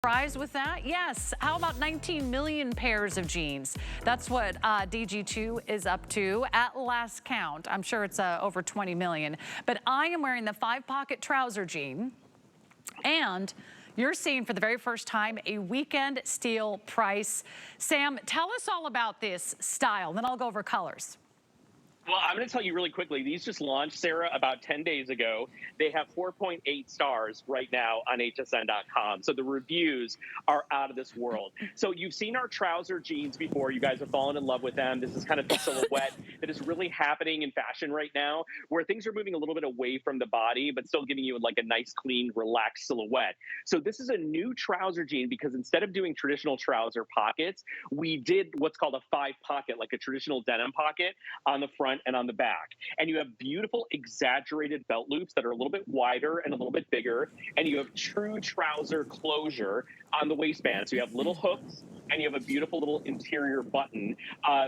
Surprised with that? Yes. How about 19 million pairs of jeans? That's what DG2 is up to at last count. I'm sure it's over 20 million. But I am wearing the 5-pocket trouser jean, and you're seeing for the very first time a weekend steal price. Sam, tell us all about this style, then I'll go over colors. Well, I'm going to tell you really quickly. These just launched, Sarah, about 10 days ago. They have 4.8 stars right now on hsn.com. So the reviews are out of this world. So you've seen our trouser jeans before. You guys have fallen in love with them. This is kind of the silhouette that is really happening in fashion right now, where things are moving a little bit away from the body, but still giving you like a nice, clean, relaxed silhouette. So this is a new trouser jean because instead of doing traditional trouser pockets, we did what's called a 5-pocket, like a traditional denim pocket on the front and on the back. And you have beautiful exaggerated belt loops that are a little bit wider and a little bit bigger. And you have true trouser closure on the waistband. So you have little hooks and you have a beautiful little interior button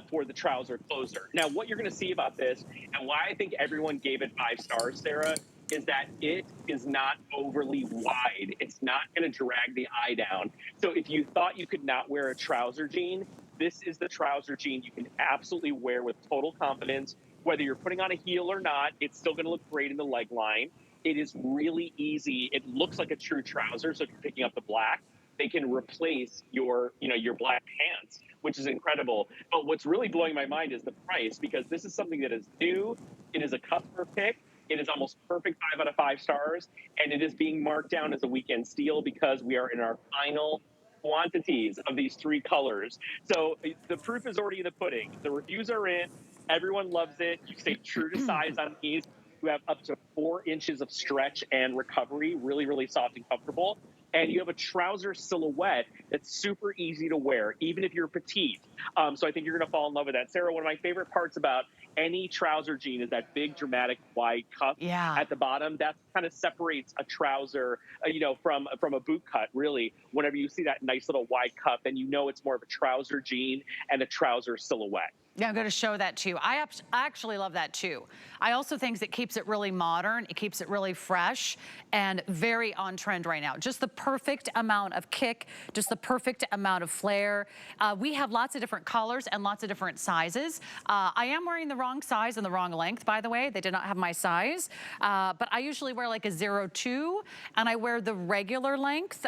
for the trouser closer. Now, what you're going to see about this and why I think everyone gave it 5 stars, Sarah, is that it is not overly wide. It's not going to drag the eye down. So if you thought you could not wear a trouser jean, this is the trouser jean you can absolutely wear with total confidence. Whether you're putting on a heel or not, it's still going to look great in the leg line. It is really easy. It looks like a true trouser. So if you're picking up the black, they can replace your black pants, which is incredible. But what's really blowing my mind is the price, because this is something that is new. It is a customer pick. It is almost perfect 5 out of 5 stars, and it is being marked down as a weekend steal because we are in our final quantities of these 3 colors. So the proof is already in the pudding. The reviews are in. Everyone loves it. You stay true to size on these. You have up to 4 inches of stretch and recovery, really, really soft and comfortable. And you have a trouser silhouette that's super easy to wear, even if you're petite. So I think you're going to fall in love with that. Sarah, one of my favorite parts about any trouser jean is that big, dramatic wide cuff at the bottom. That kind of separates a trouser, from a boot cut, really. Whenever you see that nice little wide cuff, then you know it's more of a trouser jean and a trouser silhouette. Yeah, I'm going to show that too. I actually love that too. I also think it keeps it really modern. It keeps it really fresh and very on trend right now. Just the perfect amount of kick, just the perfect amount of flare. We have lots of different colors and lots of different sizes. I am wearing the wrong size and the wrong length, by the way. They did not have my size. But I usually wear like a 02, and I wear the regular length.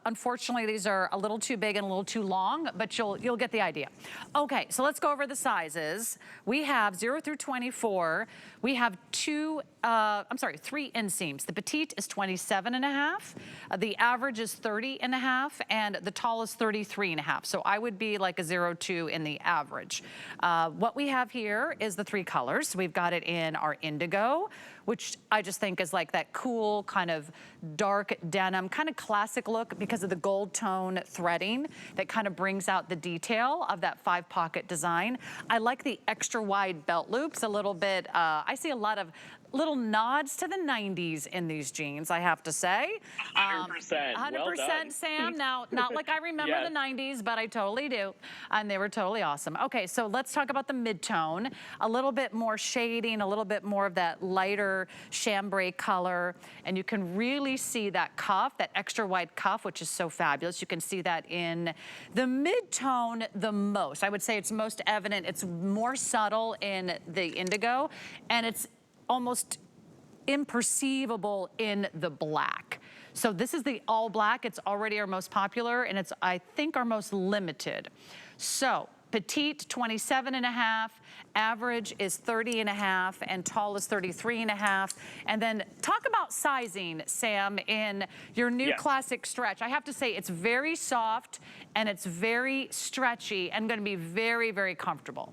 Unfortunately, these are a little too big and a little too long, but you'll get the idea. Okay, so let's go over the sizes. We have 0 through 24. We have 3 inseams. The petite is 27.5. The average is 30.5, and the tall is 33.5. So I would be like a 02 in the average. What we have here is the 3 colors. We've got it in our indigo, which I just think is like that cool kind of dark denim, kind of classic look because of the gold tone threading that kind of brings out the detail of that 5-pocket design. I like the extra wide belt loops a little bit. I see a lot of little nods to the 90s in these jeans, I have to say. 100%. 100%, well done. Sam. Now, not like I remember the 90s, but I totally do. And they were totally awesome. Okay, so let's talk about the mid-tone. A little bit more shading, a little bit more of that lighter chambray color. And you can really see that cuff, that extra wide cuff, which is so fabulous. You can see that in the mid-tone the most. I would say it's most evident. It's more subtle in the indigo, and it's almost imperceivable in the black. So this is the all black. It's already our most popular, and it's, I think, our most limited. So petite, 27.5, average is 30.5, and tall is 33.5. And then talk about sizing, Sam, in your new classic stretch. I have to say it's very soft and it's very stretchy and going to be very, very comfortable.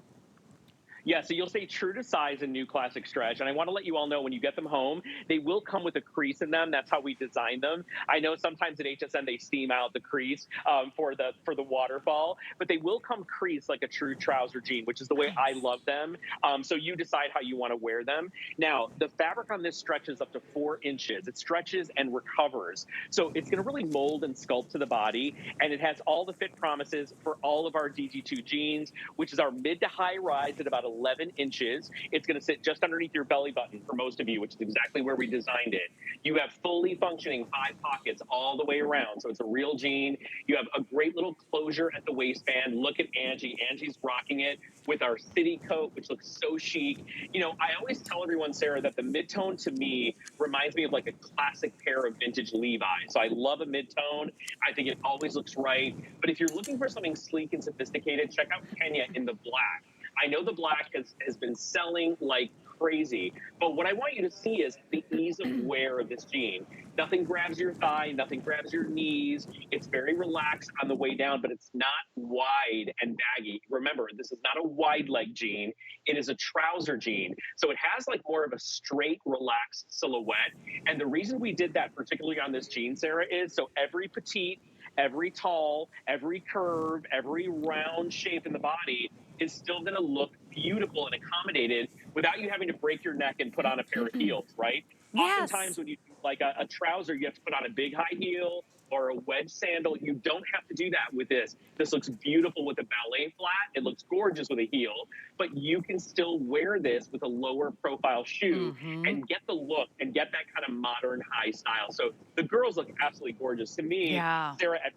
Yeah, so you'll stay true to size in new classic stretch. And I want to let you all know when you get them home, they will come with a crease in them. That's how we designed them. I know sometimes at HSN they steam out the crease for the waterfall, but they will come creased like a true trouser jean, which is the way I love them. So you decide how you want to wear them. Now, the fabric on this stretches up to 4 inches. It stretches and recovers. So it's going to really mold and sculpt to the body. And it has all the fit promises for all of our DG2 jeans, which is our mid to high rise at about 11 inches. It's going to sit just underneath your belly button for most of you, which is exactly where we designed it. You have fully functioning 5 pockets all the way around. So it's a real jean. You have a great little closure at the waistband. Look at Angie. Angie's rocking it with our city coat, which looks so chic. You know, I always tell everyone, Sarah, that the mid-tone to me reminds me of like a classic pair of vintage Levi's. So I love a mid-tone. I think it always looks right. But if you're looking for something sleek and sophisticated, check out Kenya in the black. I know the black has been selling like crazy, but what I want you to see is the ease of wear of this jean. Nothing grabs your thigh, nothing grabs your knees. It's very relaxed on the way down, but it's not wide and baggy. Remember, this is not a wide leg jean. It is a trouser jean. So it has like more of a straight, relaxed silhouette. And the reason we did that, particularly on this jean, Sarah, is so every petite, every tall, every curve, every round shape in the body is still going to look beautiful and accommodated without you having to break your neck and put on a pair of heels, right? Yes. Oftentimes when you do like a trouser, you have to put on a big high heel or a wedge sandal. You don't have to do that with this. This looks beautiful with a ballet flat. It looks gorgeous with a heel, but you can still wear this with a lower profile shoe and get the look and get that kind of modern high style. So the girls look absolutely gorgeous. To me, Sarah, at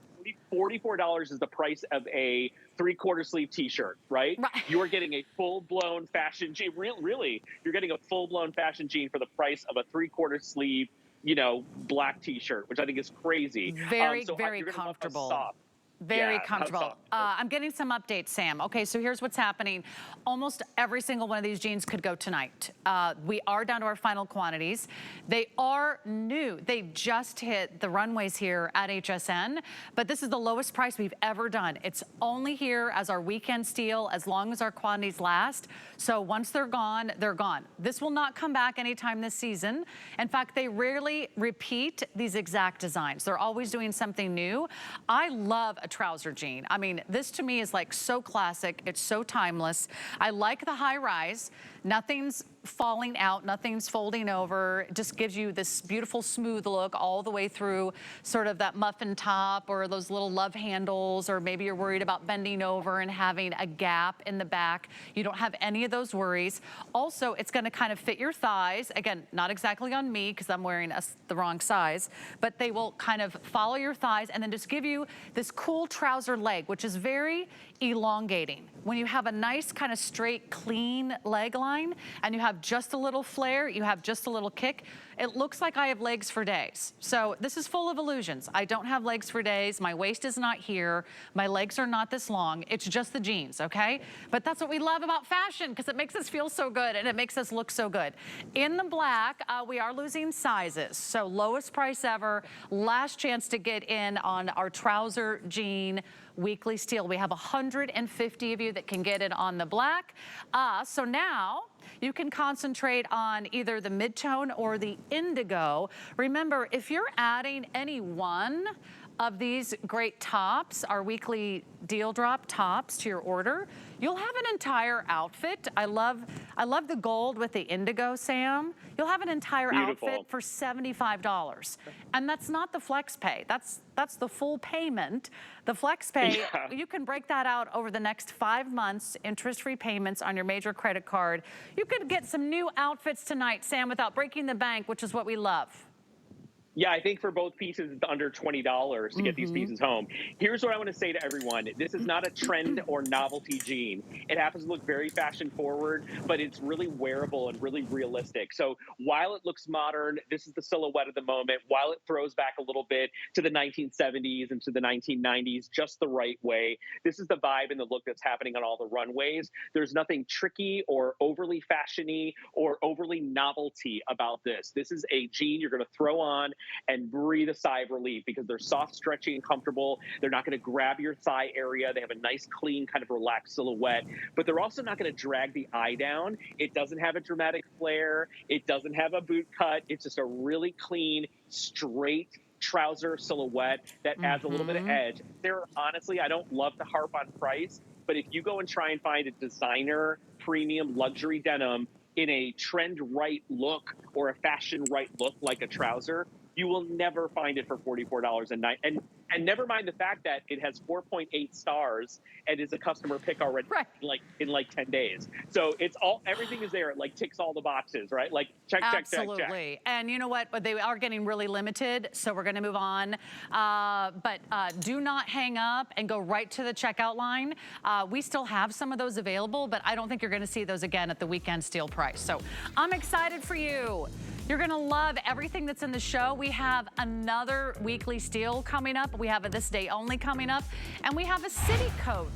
$44 is the price of a 3/4 sleeve t-shirt, right? You're getting a full-blown fashion jean. Really, you're getting a full-blown fashion jean for the price of a 3/4 sleeve, you know, black t-shirt, which I think is crazy. Very comfortable. Very comfortable. I'm getting some updates, Sam. Okay, so here's what's happening. Almost every single one of these jeans could go tonight. We are down to our final quantities. They are new. They just hit the runways here at HSN, but this is the lowest price we've ever done. It's only here as our weekend steal as long as our quantities last. So once they're gone, they're gone. This will not come back anytime this season. In fact, they rarely repeat these exact designs. They're always doing something new. I love a trouser jean. I mean, this to me is like so classic. It's so timeless. I like the high rise. Nothing's falling out, nothing's folding over. It just gives you this beautiful smooth look all the way through sort of that muffin top or those little love handles, or maybe you're worried about bending over and having a gap in the back. You don't have any of those worries. Also, it's gonna kind of fit your thighs. Again, not exactly on me because I'm wearing the wrong size, but they will kind of follow your thighs and then just give you this cool trouser leg, which is very elongating. When you have a nice kind of straight, clean leg line and you have just a little flare, you have just a little kick, it looks like I have legs for days. So this is full of illusions. I don't have legs for days. My waist is not here. My legs are not this long. It's just the jeans, okay? But that's what we love about fashion because it makes us feel so good and it makes us look so good. In the black, we are losing sizes. So lowest price ever. Last chance to get in on our trouser jean weekly steal. We have 150 of you that can get it on the black. So now you can concentrate on either the mid-tone or the indigo. Remember, if you're adding any one of these great tops, our weekly deal drop tops to your order, you'll have an entire outfit. I love the gold with the indigo, Sam. You'll have an entire outfit for $75. And that's not the flex pay. That's the full payment. The flex pay, you can break that out over the next 5 months, interest-free payments on your major credit card. You could get some new outfits tonight, Sam, without breaking the bank, which is what we love. Yeah, I think for both pieces, it's under $20 to get these pieces home. Here's what I want to say to everyone. This is not a trend or novelty jean. It happens to look very fashion forward, but it's really wearable and really realistic. So while it looks modern, this is the silhouette of the moment. While it throws back a little bit to the 1970s and to the 1990s, just the right way. This is the vibe and the look that's happening on all the runways. There's nothing tricky or overly fashiony or overly novelty about this. This is a jean you're going to throw on and breathe a sigh of relief because they're soft, stretchy, and comfortable. They're not going to grab your thigh area. They have a nice, clean, kind of relaxed silhouette, but they're also not going to drag the eye down. It doesn't have a dramatic flare. It doesn't have a boot cut. It's just a really clean, straight trouser silhouette that adds a little bit of edge. Honestly, I don't love to harp on price, but if you go and try and find a designer, premium, luxury denim in a trend right look or a fashion right look like a trouser, You will never find it for $44 and never mind the fact that it has 4.8 stars and is a customer pick already in like 10 days. So it's everything is there. It like ticks all the boxes, right? Like check. Absolutely. And you know what? But they are getting really limited, so we're going to move on. But do not hang up and go right to the checkout line. We still have some of those available, but I don't think you're going to see those again at the weekend steal price. So I'm excited for you. You're gonna love everything that's in the show. We have another weekly steal coming up. We have a This Day Only coming up, and we have a city coat